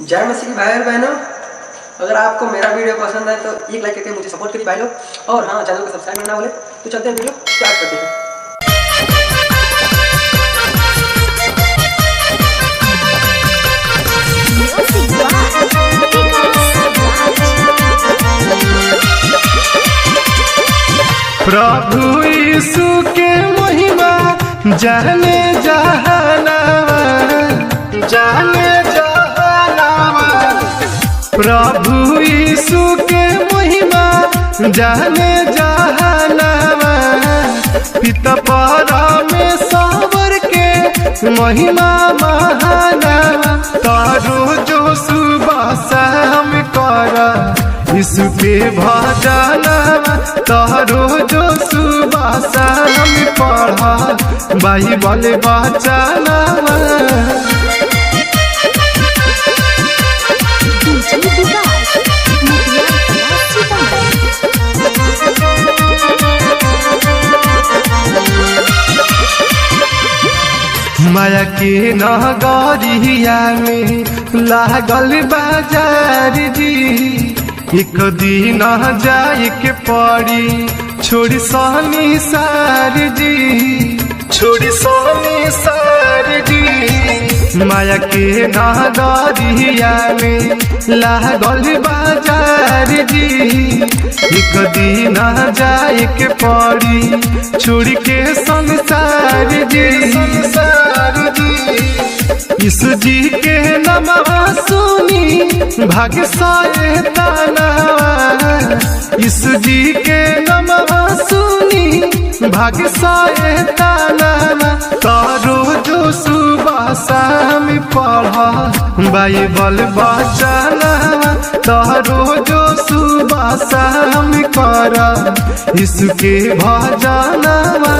जय मसीह भाई और बहनों, अगर आपको मेरा वीडियो पसंद है तो एक लाइक करके मुझे सपोर्ट करिए भाई लोग। और हाँ, चैनल को सब्सक्राइब करना बोले तो चलते हैं, वीडियो स्टार्ट करते हैं। प्रभु यीशु के महिमा जाने जहानावा, जाने जहानावा। प्रभु यीशु के महिमा जाने जहानावा। पिता परमेश्वर के महिमा महानावा। तारो जो सुबह शाम करा यीशु के भजनवा। तारो जो सुबह शाम पढ़ा बाइबल वचनवा। माया के नगरिया में लागल बाजार जी। एक दिन जाए के पड़ी छोड़ी सहनी सार जी, छोड़ी सहनी सार जी। माया के नगरिया में लागल बाजार जी। एक दिन जाए के पड़ी छोड़ी के संसार जी, संसार जी। यीशु जी के नामवा सुनी भाग्य सैतानवा। यीशु जी के नामवा सुनी भाग्य सैतानवा। तारो जो सुबह शाम पढ़ा बाइबल वचनवा। तारो जो सुबह शाम करा यीशु के भजनवा।